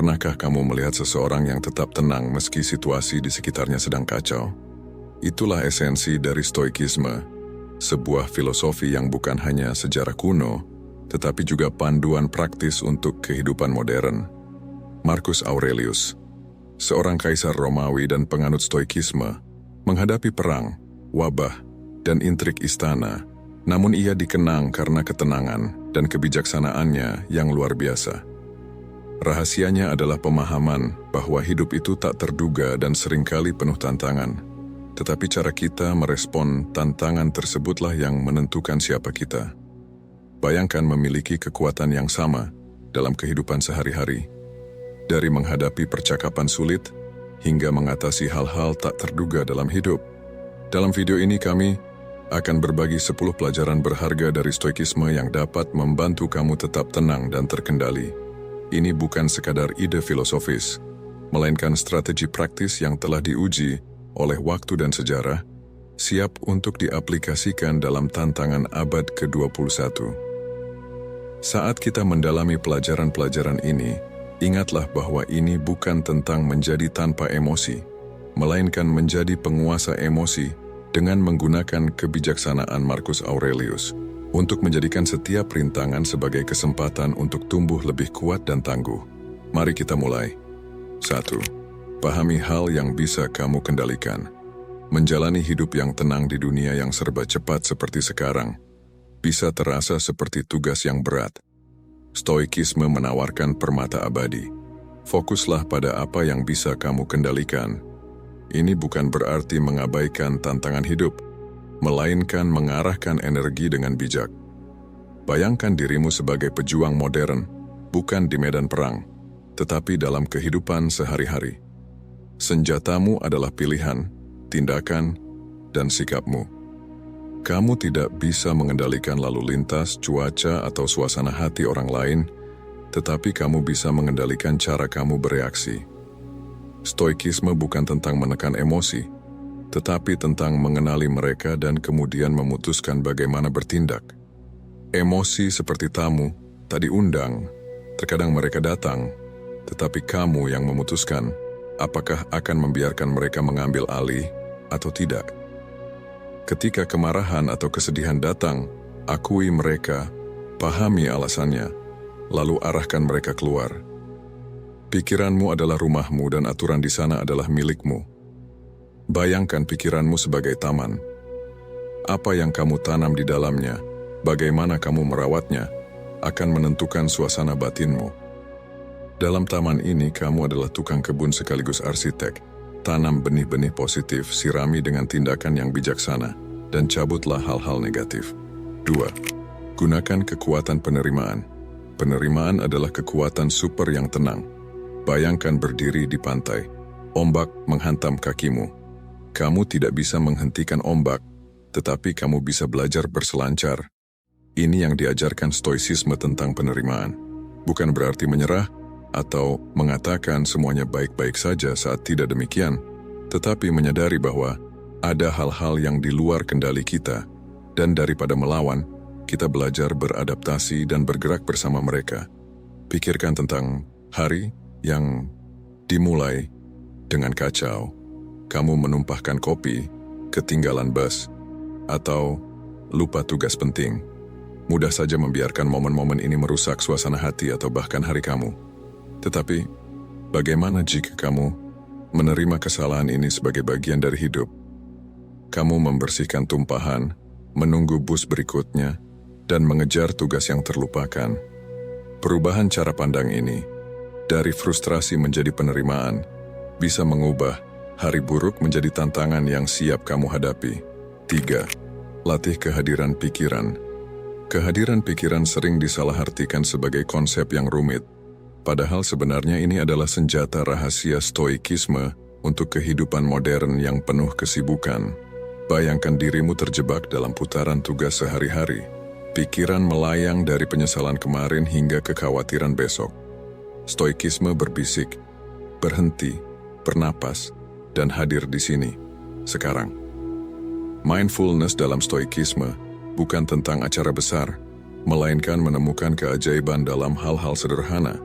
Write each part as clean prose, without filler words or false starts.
Pernahkah kamu melihat seseorang yang tetap tenang meski situasi di sekitarnya sedang kacau? Itulah esensi dari stoikisme, sebuah filosofi yang bukan hanya sejarah kuno, tetapi juga panduan praktis untuk kehidupan modern. Marcus Aurelius, seorang kaisar Romawi dan penganut stoikisme, menghadapi perang, wabah, dan intrik istana, namun ia dikenang karena ketenangan dan kebijaksanaannya yang luar biasa. Rahasianya adalah pemahaman bahwa hidup itu tak terduga dan seringkali penuh tantangan. Tetapi cara kita merespon tantangan tersebutlah yang menentukan siapa kita. Bayangkan memiliki kekuatan yang sama dalam kehidupan sehari-hari. Dari menghadapi percakapan sulit, hingga mengatasi hal-hal tak terduga dalam hidup. Dalam video ini kami akan berbagi 10 pelajaran berharga dari stoikisme yang dapat membantu kamu tetap tenang dan terkendali. Ini bukan sekadar ide filosofis, melainkan strategi praktis yang telah diuji oleh waktu dan sejarah, siap untuk diaplikasikan dalam tantangan abad ke-21. Saat kita mendalami pelajaran-pelajaran ini, ingatlah bahwa ini bukan tentang menjadi tanpa emosi, melainkan menjadi penguasa emosi dengan menggunakan kebijaksanaan Marcus Aurelius untuk menjadikan setiap rintangan sebagai kesempatan untuk tumbuh lebih kuat dan tangguh. Mari kita mulai. 1. Pahami hal yang bisa kamu kendalikan. Menjalani hidup yang tenang di dunia yang serba cepat seperti sekarang bisa terasa seperti tugas yang berat. Stoikisme menawarkan permata abadi. Fokuslah pada apa yang bisa kamu kendalikan. Ini bukan berarti mengabaikan tantangan hidup, melainkan mengarahkan energi dengan bijak. Bayangkan dirimu sebagai pejuang modern, bukan di medan perang, tetapi dalam kehidupan sehari-hari. Senjatamu adalah pilihan, tindakan, dan sikapmu. Kamu tidak bisa mengendalikan lalu lintas, cuaca, atau suasana hati orang lain, tetapi kamu bisa mengendalikan cara kamu bereaksi. Stoikisme bukan tentang menekan emosi, tetapi tentang mengenali mereka dan kemudian memutuskan bagaimana bertindak. Emosi seperti tamu, tak diundang, terkadang mereka datang, tetapi kamu yang memutuskan apakah akan membiarkan mereka mengambil alih atau tidak. Ketika kemarahan atau kesedihan datang, akui mereka, pahami alasannya, lalu arahkan mereka keluar. Pikiranmu adalah rumahmu dan aturan di sana adalah milikmu. Bayangkan pikiranmu sebagai taman. Apa yang kamu tanam di dalamnya, bagaimana kamu merawatnya, akan menentukan suasana batinmu. Dalam taman ini, kamu adalah tukang kebun sekaligus arsitek. Tanam benih-benih positif, sirami dengan tindakan yang bijaksana, dan cabutlah hal-hal negatif. 2. Gunakan kekuatan penerimaan. Penerimaan adalah kekuatan super yang tenang. Bayangkan berdiri di pantai. Ombak menghantam kakimu. Kamu tidak bisa menghentikan ombak, tetapi kamu bisa belajar berselancar. Ini yang diajarkan stoicisme tentang penerimaan. Bukan berarti menyerah atau mengatakan semuanya baik-baik saja saat tidak demikian, tetapi menyadari bahwa ada hal-hal yang di luar kendali kita, dan daripada melawan, kita belajar beradaptasi dan bergerak bersama mereka. Pikirkan tentang hari yang dimulai dengan kacau. Kamu menumpahkan kopi, ketinggalan bus, atau lupa tugas penting. Mudah saja membiarkan momen-momen ini merusak suasana hati atau bahkan hari kamu. Tetapi, bagaimana jika kamu menerima kesalahan ini sebagai bagian dari hidup? Kamu membersihkan tumpahan, menunggu bus berikutnya, dan mengejar tugas yang terlupakan. Perubahan cara pandang ini, dari frustrasi menjadi penerimaan, bisa mengubah hari buruk menjadi tantangan yang siap kamu hadapi. 3. Latih kehadiran pikiran. Kehadiran pikiran sering disalahartikan sebagai konsep yang rumit. Padahal sebenarnya ini adalah senjata rahasia stoikisme untuk kehidupan modern yang penuh kesibukan. Bayangkan dirimu terjebak dalam putaran tugas sehari-hari. Pikiran melayang dari penyesalan kemarin hingga kekhawatiran besok. Stoikisme berbisik, berhenti, bernapas, dan hadir di sini, sekarang. Mindfulness dalam stoikisme bukan tentang acara besar, melainkan menemukan keajaiban dalam hal-hal sederhana.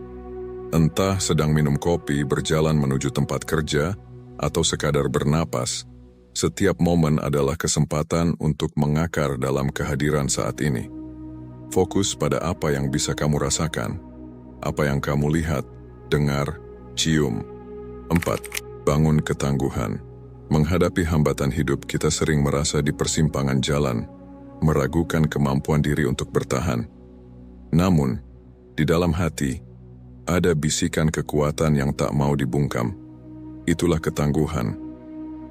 Entah sedang minum kopi, berjalan menuju tempat kerja, atau sekadar bernapas, setiap momen adalah kesempatan untuk mengakar dalam kehadiran saat ini. Fokus pada apa yang bisa kamu rasakan, apa yang kamu lihat, dengar, cium. 4. Bangun ketangguhan. Menghadapi hambatan hidup, kita sering merasa di persimpangan jalan, meragukan kemampuan diri untuk bertahan. Namun, di dalam hati, ada bisikan kekuatan yang tak mau dibungkam. Itulah ketangguhan.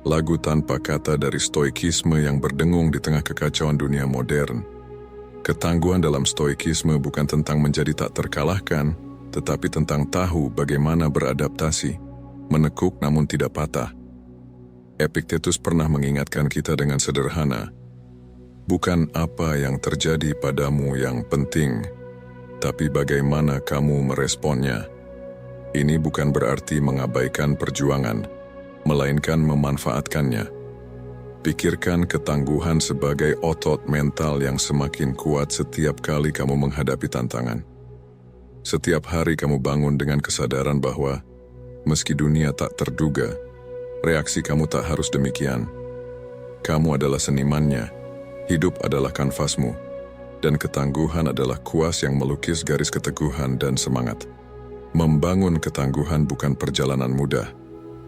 Lagu tanpa kata dari stoikisme yang berdengung di tengah kekacauan dunia modern. Ketangguhan dalam stoikisme bukan tentang menjadi tak terkalahkan, tetapi tentang tahu bagaimana beradaptasi, menekuk namun tidak patah. Epictetus pernah mengingatkan kita dengan sederhana, bukan apa yang terjadi padamu yang penting, tapi bagaimana kamu meresponnya. Ini bukan berarti mengabaikan perjuangan, melainkan memanfaatkannya. Pikirkan ketangguhan sebagai otot mental yang semakin kuat setiap kali kamu menghadapi tantangan. Setiap hari kamu bangun dengan kesadaran bahwa, meski dunia tak terduga, reaksi kamu tak harus demikian. Kamu adalah senimannya, hidup adalah kanvasmu, dan ketangguhan adalah kuas yang melukis garis keteguhan dan semangat. Membangun ketangguhan bukan perjalanan mudah.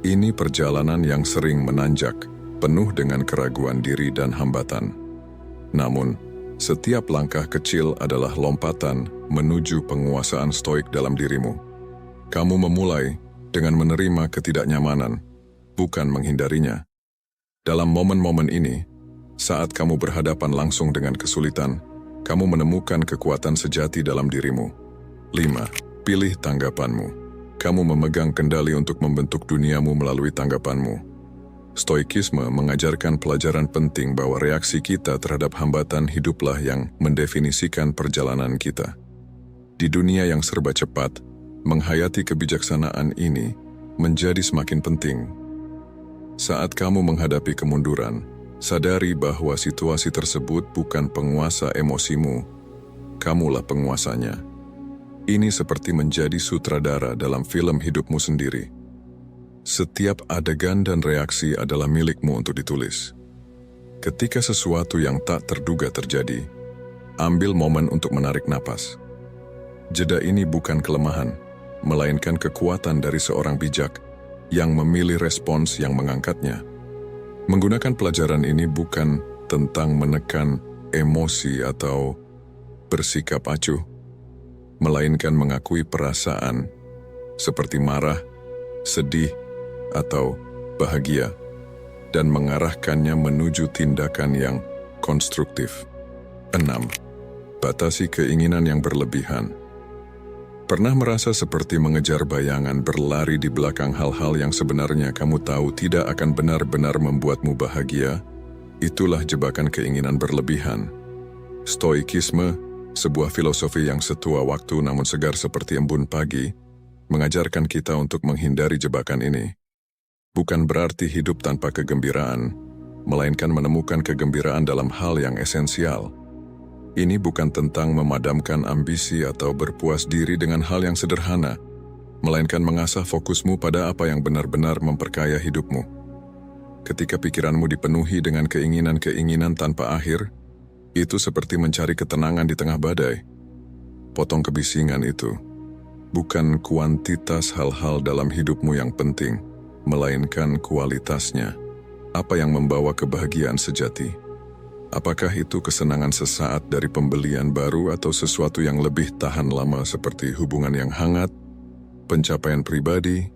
Ini perjalanan yang sering menanjak, penuh dengan keraguan diri dan hambatan. Namun, setiap langkah kecil adalah lompatan menuju penguasaan stoik dalam dirimu. Kamu memulai dengan menerima ketidaknyamanan, bukan menghindarinya. Dalam momen-momen ini, saat kamu berhadapan langsung dengan kesulitan, kamu menemukan kekuatan sejati dalam dirimu. 5. Pilih tanggapanmu. Kamu memegang kendali untuk membentuk duniamu melalui tanggapanmu. Stoikisme mengajarkan pelajaran penting bahwa reaksi kita terhadap hambatan hiduplah yang mendefinisikan perjalanan kita. Di dunia yang serba cepat, menghayati kebijaksanaan ini menjadi semakin penting. Saat kamu menghadapi kemunduran, sadari bahwa situasi tersebut bukan penguasa emosimu, kamulah penguasanya. Ini seperti menjadi sutradara dalam film hidupmu sendiri. Setiap adegan dan reaksi adalah milikmu untuk ditulis. Ketika sesuatu yang tak terduga terjadi, ambil momen untuk menarik napas. Jeda ini bukan kelemahan, melainkan kekuatan dari seorang bijak yang memilih respons yang mengangkatnya. Menggunakan pelajaran ini bukan tentang menekan emosi atau bersikap acuh, melainkan mengakui perasaan seperti marah, sedih, atau bahagia, dan mengarahkannya menuju tindakan yang konstruktif. 6. Batasi keinginan yang berlebihan. Pernah merasa seperti mengejar bayangan, berlari di belakang hal-hal yang sebenarnya kamu tahu tidak akan benar-benar membuatmu bahagia? Itulah jebakan keinginan berlebihan. Stoikisme, sebuah filosofi yang setua waktu namun segar seperti embun pagi, mengajarkan kita untuk menghindari jebakan ini. Bukan berarti hidup tanpa kegembiraan, melainkan menemukan kegembiraan dalam hal yang esensial. Ini bukan tentang memadamkan ambisi atau berpuas diri dengan hal yang sederhana, melainkan mengasah fokusmu pada apa yang benar-benar memperkaya hidupmu. Ketika pikiranmu dipenuhi dengan keinginan-keinginan tanpa akhir, itu seperti mencari ketenangan di tengah badai. Potong kebisingan itu. Bukan kuantitas hal-hal dalam hidupmu yang penting, melainkan kualitasnya. Apa yang membawa kebahagiaan sejati? Apakah itu kesenangan sesaat dari pembelian baru atau sesuatu yang lebih tahan lama seperti hubungan yang hangat, pencapaian pribadi,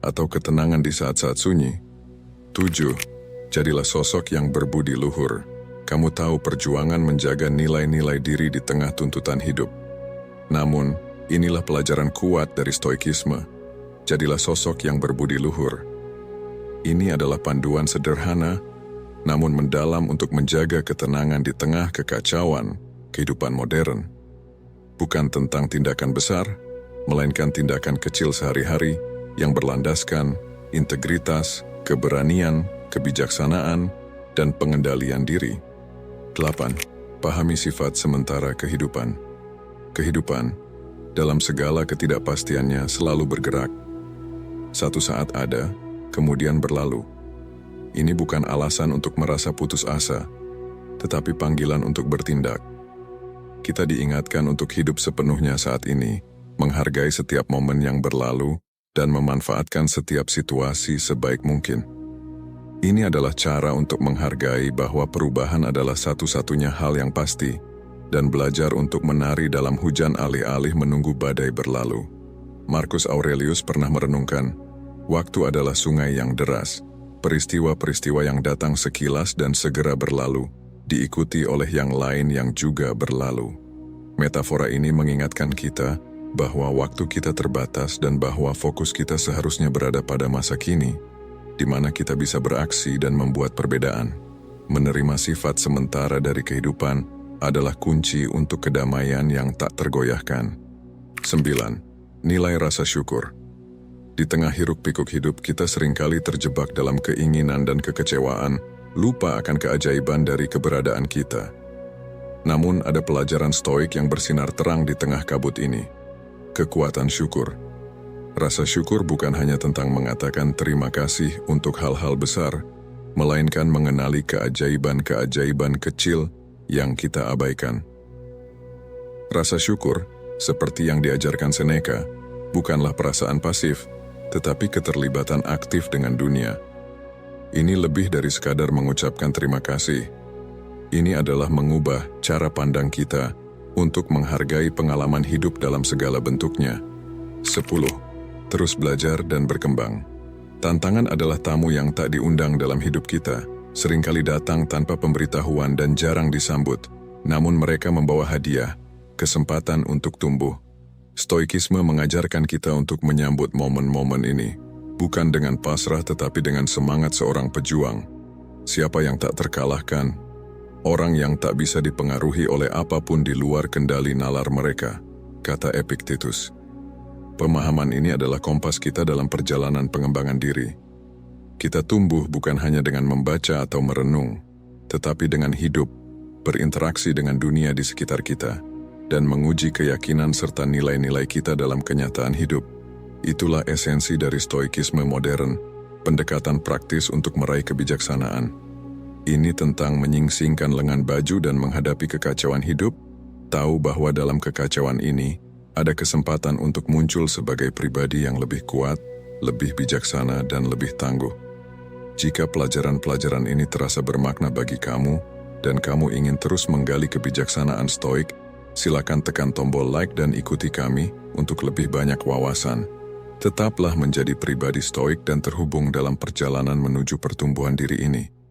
atau ketenangan di saat-saat sunyi? 7. Jadilah sosok yang berbudi luhur. Kamu tahu perjuangan menjaga nilai-nilai diri di tengah tuntutan hidup. Namun, inilah pelajaran kuat dari stoikisme. Jadilah sosok yang berbudi luhur. Ini adalah panduan sederhana, namun mendalam untuk menjaga ketenangan di tengah kekacauan kehidupan modern. Bukan tentang tindakan besar, melainkan tindakan kecil sehari-hari yang berlandaskan integritas, keberanian, kebijaksanaan, dan pengendalian diri. 8. Pahami sifat sementara kehidupan. Kehidupan, dalam segala ketidakpastiannya selalu bergerak. Satu saat ada, kemudian berlalu. Ini bukan alasan untuk merasa putus asa, tetapi panggilan untuk bertindak. Kita diingatkan untuk hidup sepenuhnya saat ini, menghargai setiap momen yang berlalu, dan memanfaatkan setiap situasi sebaik mungkin. Ini adalah cara untuk menghargai bahwa perubahan adalah satu-satunya hal yang pasti, dan belajar untuk menari dalam hujan alih-alih menunggu badai berlalu. Marcus Aurelius pernah merenungkan, waktu adalah sungai yang deras, peristiwa-peristiwa yang datang sekilas dan segera berlalu, diikuti oleh yang lain yang juga berlalu. Metafora ini mengingatkan kita bahwa waktu kita terbatas dan bahwa fokus kita seharusnya berada pada masa kini, di mana kita bisa beraksi dan membuat perbedaan. Menerima sifat sementara dari kehidupan adalah kunci untuk kedamaian yang tak tergoyahkan. 9. Nilai rasa syukur. Di tengah hiruk-pikuk hidup, kita seringkali terjebak dalam keinginan dan kekecewaan, lupa akan keajaiban dari keberadaan kita. Namun ada pelajaran stoik yang bersinar terang di tengah kabut ini. Kekuatan syukur. Rasa syukur bukan hanya tentang mengatakan terima kasih untuk hal-hal besar, melainkan mengenali keajaiban-keajaiban kecil yang kita abaikan. Rasa syukur, seperti yang diajarkan Seneca, bukanlah perasaan pasif, tetapi keterlibatan aktif dengan dunia. Ini lebih dari sekadar mengucapkan terima kasih. Ini adalah mengubah cara pandang kita untuk menghargai pengalaman hidup dalam segala bentuknya. 10. Terus belajar dan berkembang. Tantangan adalah tamu yang tak diundang dalam hidup kita, seringkali datang tanpa pemberitahuan dan jarang disambut, namun mereka membawa hadiah, kesempatan untuk tumbuh. Stoikisme mengajarkan kita untuk menyambut momen-momen ini, bukan dengan pasrah tetapi dengan semangat seorang pejuang. Siapa yang tak terkalahkan? Orang yang tak bisa dipengaruhi oleh apapun di luar kendali nalar mereka, kata Epictetus. Pemahaman ini adalah kompas kita dalam perjalanan pengembangan diri. Kita tumbuh bukan hanya dengan membaca atau merenung, tetapi dengan hidup, berinteraksi dengan dunia di sekitar kita, dan menguji keyakinan serta nilai-nilai kita dalam kenyataan hidup. Itulah esensi dari stoikisme modern, pendekatan praktis untuk meraih kebijaksanaan. Ini tentang menyingsingkan lengan baju dan menghadapi kekacauan hidup, tahu bahwa dalam kekacauan ini, ada kesempatan untuk muncul sebagai pribadi yang lebih kuat, lebih bijaksana, dan lebih tangguh. Jika pelajaran-pelajaran ini terasa bermakna bagi kamu, dan kamu ingin terus menggali kebijaksanaan stoik, silakan tekan tombol like dan ikuti kami untuk lebih banyak wawasan. Tetaplah menjadi pribadi stoik dan terhubung dalam perjalanan menuju pertumbuhan diri ini.